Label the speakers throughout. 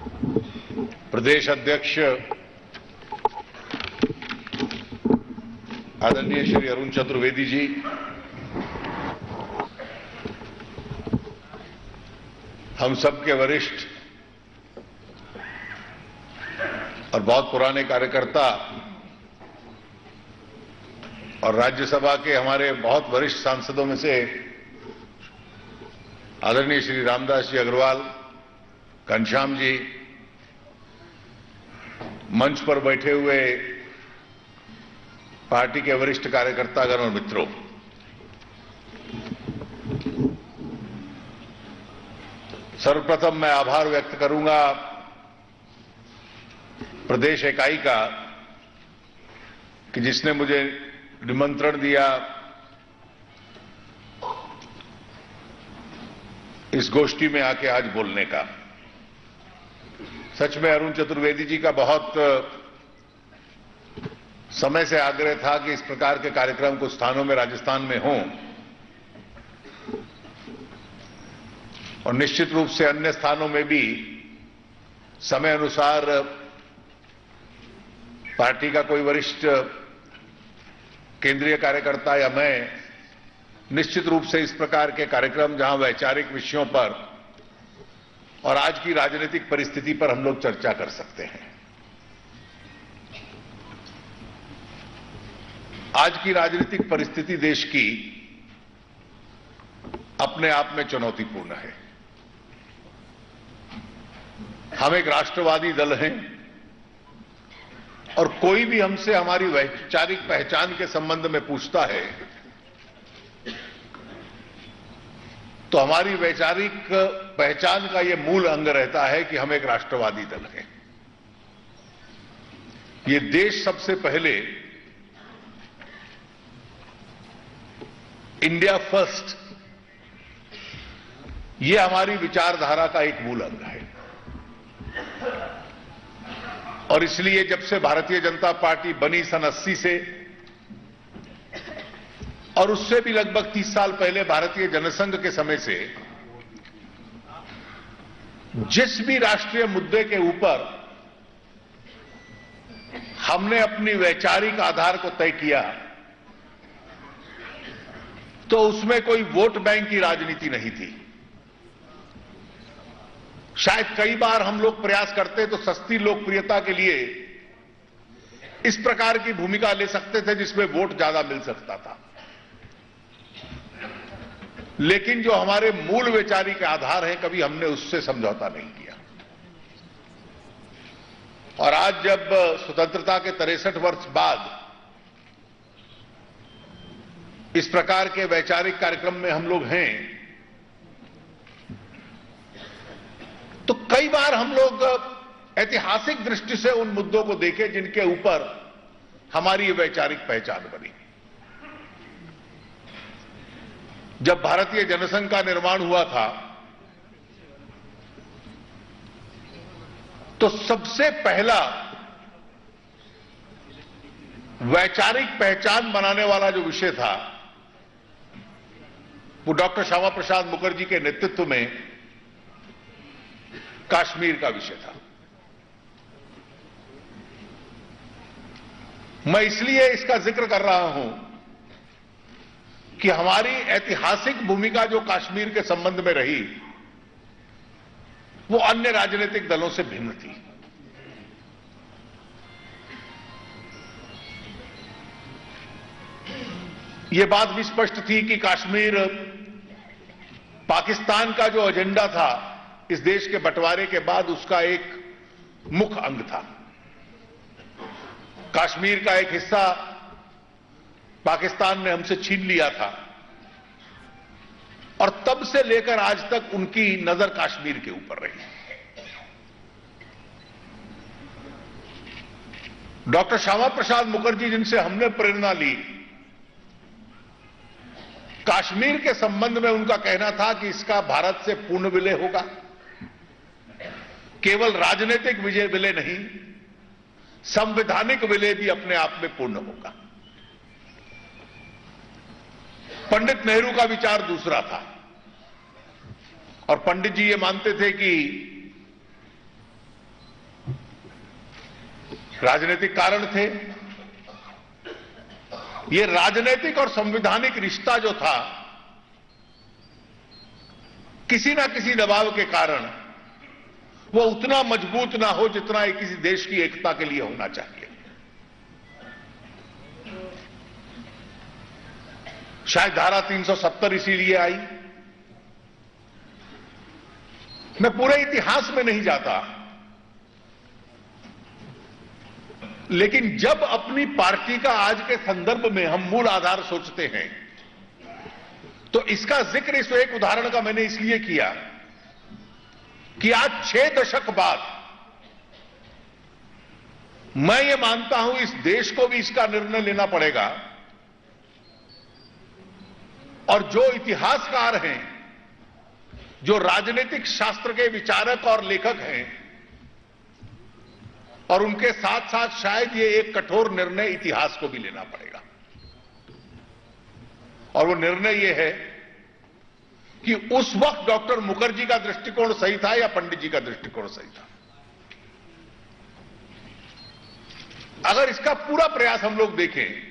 Speaker 1: प्रदेश अध्यक्ष आदरणीय श्री अरुण चतुर्वेदी जी, हम सबके वरिष्ठ और बहुत पुराने कार्यकर्ता और राज्यसभा के हमारे बहुत वरिष्ठ सांसदों में से आदरणीय श्री रामदास जी अग्रवाल, घनश्याम जी, मंच पर बैठे हुए पार्टी के वरिष्ठ कार्यकर्तागण और मित्रों, सर्वप्रथम मैं आभार व्यक्त करूंगा प्रदेश इकाई का कि जिसने मुझे निमंत्रण दिया इस गोष्ठी में आके आज बोलने का। सच में अरुण चतुर्वेदी जी का बहुत समय से आग्रह था कि इस प्रकार के कार्यक्रम कुछ स्थानों में राजस्थान में हों और निश्चित रूप से अन्य स्थानों में भी समय अनुसार पार्टी का कोई वरिष्ठ केंद्रीय कार्यकर्ता या मैं निश्चित रूप से इस प्रकार के कार्यक्रम जहां वैचारिक विषयों पर और आज की राजनीतिक परिस्थिति पर हम लोग चर्चा कर सकते हैं। आज की राजनीतिक परिस्थिति देश की अपने आप में चुनौतीपूर्ण है। हम एक राष्ट्रवादी दल हैं और कोई भी हमसे हमारी वैचारिक पहचान के संबंध में पूछता है तो हमारी वैचारिक पहचान का यह मूल अंग रहता है कि हम एक राष्ट्रवादी दल हैं। ये देश सबसे पहले इंडिया फर्स्ट, ये हमारी विचारधारा का एक मूल अंग है। और इसलिए जब से भारतीय जनता पार्टी बनी सन 80 से और उससे भी लगभग 30 साल पहले भारतीय जनसंघ के समय से जिस भी राष्ट्रीय मुद्दे के ऊपर हमने अपनी वैचारिक आधार को तय किया तो उसमें कोई वोट बैंक की राजनीति नहीं थी। शायद कई बार हम लोग प्रयास करते तो सस्ती लोकप्रियता के लिए इस प्रकार की भूमिका ले सकते थे जिसमें वोट ज्यादा मिल सकता था, लेकिन जो हमारे मूल वैचारिक आधार हैं कभी हमने उससे समझौता नहीं किया। और आज जब स्वतंत्रता के 63 वर्ष बाद इस प्रकार के वैचारिक कार्यक्रम में हम लोग हैं तो कई बार हम लोग ऐतिहासिक दृष्टि से उन मुद्दों को देखें जिनके ऊपर हमारी ये वैचारिक पहचान बनी। जब भारतीय जनसंघ का निर्माण हुआ था तो सबसे पहला वैचारिक पहचान बनाने वाला जो विषय था वो डॉक्टर श्यामा प्रसाद मुखर्जी के नेतृत्व में कश्मीर का विषय था। मैं इसलिए इसका जिक्र कर रहा हूं कि हमारी ऐतिहासिक भूमिका जो कश्मीर के संबंध में रही वो अन्य राजनीतिक दलों से भिन्न थी। यह बात भी स्पष्ट थी कि कश्मीर पाकिस्तान का जो एजेंडा था इस देश के बंटवारे के बाद उसका एक मुख्य अंग था। कश्मीर का एक हिस्सा पाकिस्तान ने हमसे छीन लिया था और तब से लेकर आज तक उनकी नजर कश्मीर के ऊपर रही। डॉक्टर श्यामा प्रसाद मुखर्जी जिनसे हमने प्रेरणा ली, कश्मीर के संबंध में उनका कहना था कि इसका भारत से पूर्ण विलय होगा, केवल राजनीतिक विलय नहीं, संवैधानिक विलय भी अपने आप में पूर्ण होगा। पंडित नेहरू का विचार दूसरा था और पंडित जी ये मानते थे कि राजनीतिक कारण थे। ये राजनीतिक और संवैधानिक रिश्ता जो था, किसी ना किसी दबाव के कारण वो उतना मजबूत ना हो जितना किसी देश की एकता के लिए होना चाहिए। शायद धारा 370 इसीलिए आई। मैं पूरे इतिहास में नहीं जाता, लेकिन जब अपनी पार्टी का आज के संदर्भ में हम मूल आधार सोचते हैं तो इसका जिक्र इस एक उदाहरण का मैंने इसलिए किया कि आज 6 दशक बाद मैं ये मानता हूं इस देश को भी इसका निर्णय लेना पड़ेगा, और जो इतिहासकार हैं, जो राजनीतिक शास्त्र के विचारक और लेखक हैं, और उनके साथ साथ शायद ये एक कठोर निर्णय इतिहास को भी लेना पड़ेगा। और वो निर्णय ये है कि उस वक्त डॉक्टर मुखर्जी का दृष्टिकोण सही था या पंडित जी का दृष्टिकोण सही था। अगर इसका पूरा प्रयास हम लोग देखें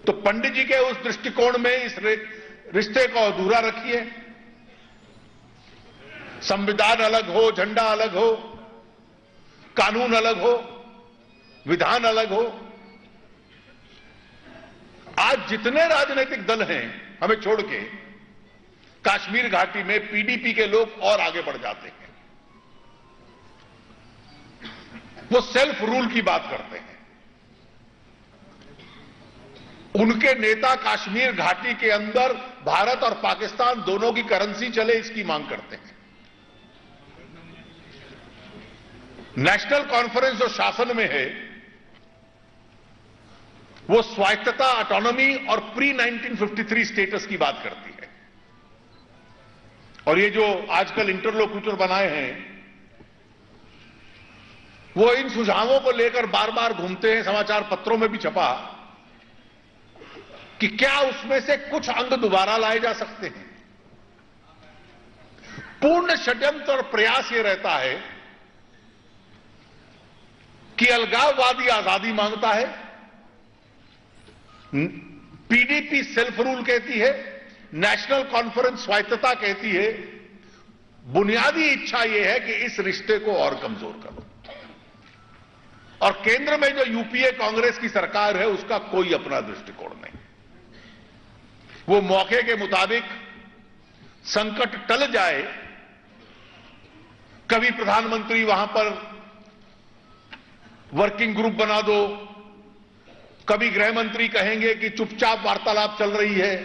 Speaker 1: तो पंडित जी के उस दृष्टिकोण में इस रिश्ते को अधूरा रखिए। संविधान अलग हो, झंडा अलग हो, कानून अलग हो, विधान अलग हो। आज जितने राजनीतिक दल हैं हमें छोड़ के, कश्मीर घाटी में पीडीपी के लोग और आगे बढ़ जाते हैं। वो सेल्फ रूल की बात करते हैं। उनके नेता कश्मीर घाटी के अंदर भारत और पाकिस्तान दोनों की करेंसी चले, इसकी मांग करते हैं। नेशनल कॉन्फ्रेंस जो शासन में है वो स्वायत्तता, ऑटोनॉमी और प्री 1953 स्टेटस की बात करती है। और ये जो आजकल इंटरलोक्यूटर बनाए हैं वो इन सुझावों को लेकर बार बार घूमते हैं। समाचार पत्रों में भी छपा कि क्या उसमें से कुछ अंग दोबारा लाए जा सकते हैं। पूर्ण षड्यंत्र और प्रयास ये रहता है कि अलगाववादी आजादी मांगता है, पीडीपी सेल्फ रूल कहती है, नेशनल कॉन्फ्रेंस स्वायत्तता कहती है। बुनियादी इच्छा यह है कि इस रिश्ते को और कमजोर करो। और केंद्र में जो यूपीए कांग्रेस की सरकार है उसका कोई अपना दृष्टिकोण नहीं। वो मौके के मुताबिक संकट टल जाए, कभी प्रधानमंत्री वहां पर वर्किंग ग्रुप बना दो, कभी गृह मंत्री कहेंगे कि चुपचाप वार्तालाप चल रही है,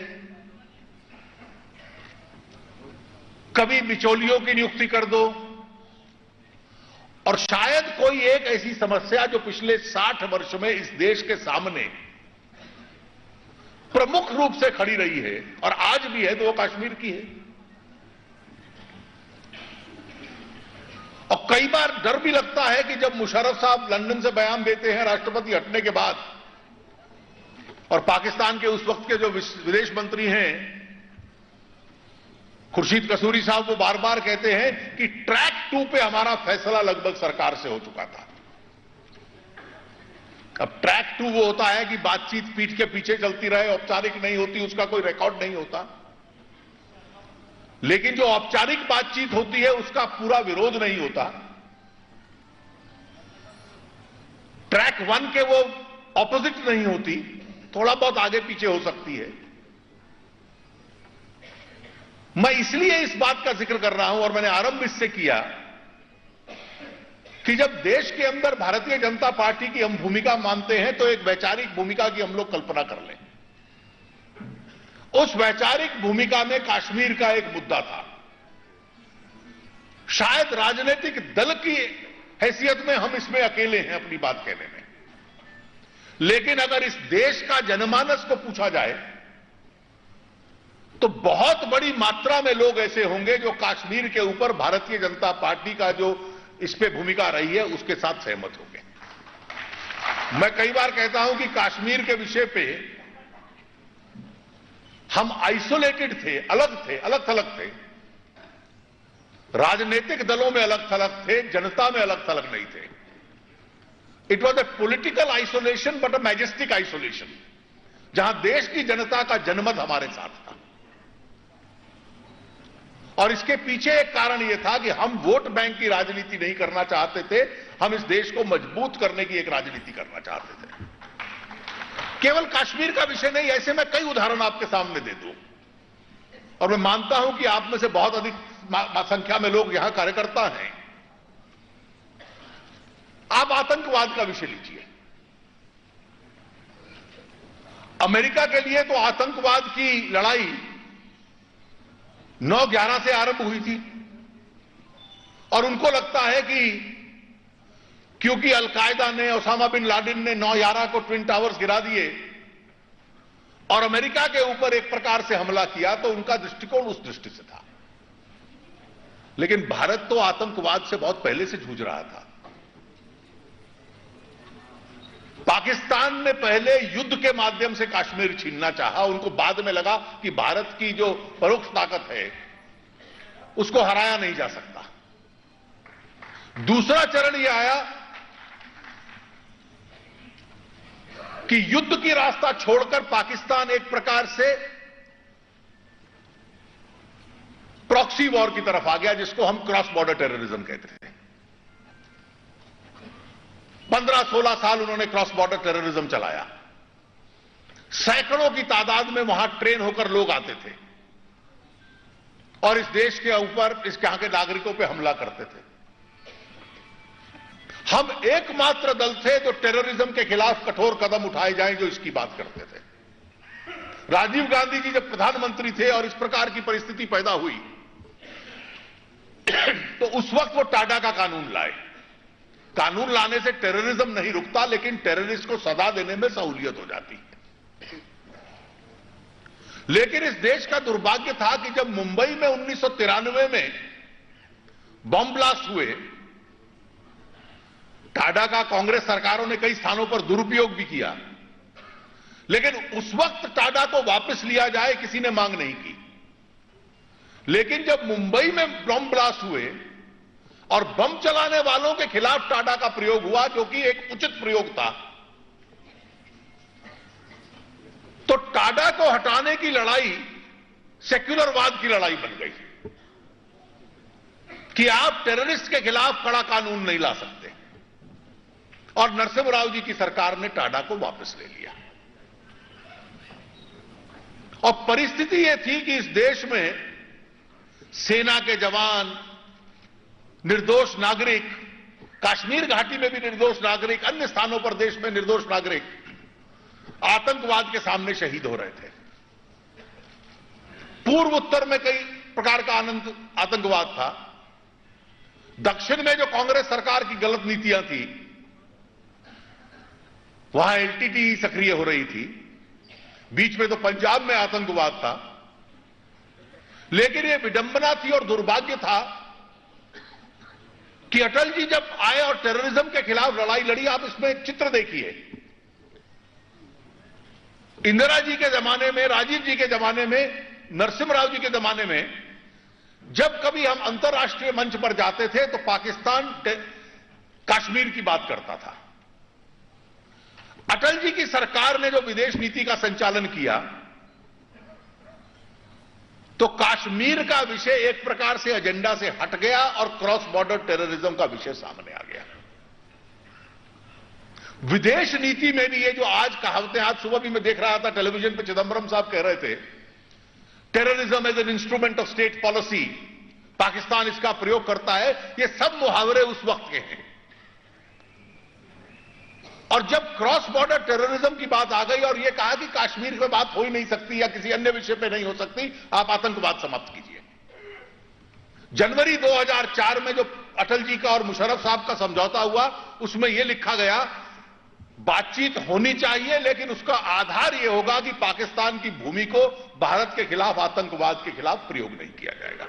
Speaker 1: कभी बिचौलियों की नियुक्ति कर दो। और शायद कोई एक ऐसी समस्या जो पिछले 60 वर्ष में इस देश के सामने प्रमुख रूप से खड़ी रही है और आज भी है, तो वो कश्मीर की है। और कई बार डर भी लगता है कि जब मुशर्रफ साहब लंदन से बयान देते हैं राष्ट्रपति हटने के बाद, और पाकिस्तान के उस वक्त के जो विदेश मंत्री हैं खुर्शीद कसूरी साहब, वो बार बार कहते हैं कि ट्रैक 2 पे हमारा फैसला लगभग सरकार से हो चुका था। अब ट्रैक 2 वो होता है कि बातचीत पीठ के पीछे चलती रहे, औपचारिक नहीं होती, उसका कोई रिकॉर्ड नहीं होता। लेकिन जो औपचारिक बातचीत होती है उसका पूरा विरोध नहीं होता। ट्रैक 1 के वो ऑपोजिट नहीं होती, थोड़ा बहुत आगे पीछे हो सकती है। मैं इसलिए इस बात का जिक्र कर रहा हूं और मैंने आरंभ इससे किया कि जब देश के अंदर भारतीय जनता पार्टी की हम भूमिका मानते हैं तो एक वैचारिक भूमिका की हम लोग कल्पना कर लें। उस वैचारिक भूमिका में कश्मीर का एक मुद्दा था। शायद राजनीतिक दल की हैसियत में हम इसमें अकेले हैं अपनी बात कहने में, लेकिन अगर इस देश का जनमानस को पूछा जाए तो बहुत बड़ी मात्रा में लोग ऐसे होंगे जो कश्मीर के ऊपर भारतीय जनता पार्टी का जो इस पे भूमिका रही है उसके साथ सहमत होंगे। मैं कई बार कहता हूं कि कश्मीर के विषय पे हम आइसोलेटेड थे, अलग थलग थे। राजनीतिक दलों में अलग थलग थे, जनता में अलग थलग नहीं थे। It was a political isolation but a majestic isolation, जहां देश की जनता का जनमत हमारे साथ था। और इसके पीछे एक कारण यह था कि हम वोट बैंक की राजनीति नहीं करना चाहते थे, हम इस देश को मजबूत करने की एक राजनीति करना चाहते थे। केवल कश्मीर का विषय नहीं, ऐसे मैं कई उदाहरण आपके सामने दे दूं। और मैं मानता हूं कि आप में से बहुत अधिक संख्या में लोग यहां कार्यकर्ता हैं। आप आतंकवाद का विषय लीजिए। अमेरिका के लिए तो आतंकवाद की लड़ाई 9/11 से आरंभ हुई थी, और उनको लगता है कि क्योंकि अलकायदा ने, ओसामा बिन लादेन ने 9/11 को ट्विन टावर्स गिरा दिए और अमेरिका के ऊपर एक प्रकार से हमला किया, तो उनका दृष्टिकोण उस दृष्टि से था। लेकिन भारत तो आतंकवाद से बहुत पहले से जूझ रहा था। पाकिस्तान ने पहले युद्ध के माध्यम से कश्मीर छीनना चाहा, उनको बाद में लगा कि भारत की जो परोक्ष ताकत है उसको हराया नहीं जा सकता। दूसरा चरण यह आया कि युद्ध की रास्ता छोड़कर पाकिस्तान एक प्रकार से प्रॉक्सी वॉर की तरफ आ गया, जिसको हम क्रॉस बॉर्डर टेररिज्म कहते थे। 15-16 साल उन्होंने क्रॉस बॉर्डर टेररिज्म चलाया। सैकड़ों की तादाद में वहां ट्रेन होकर लोग आते थे और इस देश के ऊपर, इस यहां के नागरिकों पर हमला करते थे। हम एकमात्र दल थे जो टेररिज्म के खिलाफ कठोर कदम उठाए जाएं, जो इसकी बात करते थे। राजीव गांधी जी जब प्रधानमंत्री थे और इस प्रकार की परिस्थिति पैदा हुई तो उस वक्त वो टाडा का कानून लाए। कानून लाने से टेररिज्म नहीं रुकता, लेकिन टेररिस्ट को सजा देने में सहूलियत हो जाती है। लेकिन इस देश का दुर्भाग्य था कि जब मुंबई में 1993 में बम ब्लास्ट हुए, टाडा का कांग्रेस सरकारों ने कई स्थानों पर दुरुपयोग भी किया, लेकिन उस वक्त टाडा को वापस लिया जाए किसी ने मांग नहीं की। लेकिन जब मुंबई में बम ब्लास्ट हुए और बम चलाने वालों के खिलाफ टाडा का प्रयोग हुआ, जो कि एक उचित प्रयोग था, तो टाडा को हटाने की लड़ाई सेक्युलरवाद की लड़ाई बन गई कि आप टेररिस्ट के खिलाफ कड़ा कानून नहीं ला सकते। और नरसिम्हा राव जी की सरकार ने टाडा को वापस ले लिया। और परिस्थिति यह थी कि इस देश में सेना के जवान, निर्दोष नागरिक, कश्मीर घाटी में भी निर्दोष नागरिक, अन्य स्थानों पर देश में निर्दोष नागरिक आतंकवाद के सामने शहीद हो रहे थे। पूर्व उत्तर में कई प्रकार का आतंकवाद था। दक्षिण में जो कांग्रेस सरकार की गलत नीतियां थी, वहां एलटीटी सक्रिय हो रही थी। बीच में तो पंजाब में आतंकवाद था। लेकिन यह विडंबना थी और दुर्भाग्य था कि अटल जी जब आए और टेररिज्म के खिलाफ लड़ाई लड़ी, आप इसमें एक चित्र देखिए। इंदिरा जी के जमाने में, राजीव जी के जमाने में, नरसिम्हा राव जी के जमाने में जब कभी हम अंतर्राष्ट्रीय मंच पर जाते थे तो पाकिस्तान कश्मीर की बात करता था। अटल जी की सरकार ने जो विदेश नीति का संचालन किया तो कश्मीर का विषय एक प्रकार से एजेंडा से हट गया और क्रॉस बॉर्डर टेररिज्म का विषय सामने आ गया। विदेश नीति में भी ये जो आज कहावतें, आज सुबह भी मैं देख रहा था टेलीविजन पे चिदंबरम साहब कह रहे थे, terrorism as an instrument of state policy, Pakistan इसका प्रयोग करता है, ये सब मुहावरे उस वक्त के हैं। और जब क्रॉस बॉर्डर टेररिज्म की बात आ गई और यह कहा कि कश्मीर में बात हो ही नहीं सकती या किसी अन्य विषय पे नहीं हो सकती, आप आतंकवाद समाप्त कीजिए। जनवरी 2004 में जो अटल जी का और मुशर्रफ साहब का समझौता हुआ, उसमें यह लिखा गया बातचीत होनी चाहिए, लेकिन उसका आधार यह होगा कि पाकिस्तान की भूमि को भारत के खिलाफ, आतंकवाद के खिलाफ प्रयोग नहीं किया जाएगा।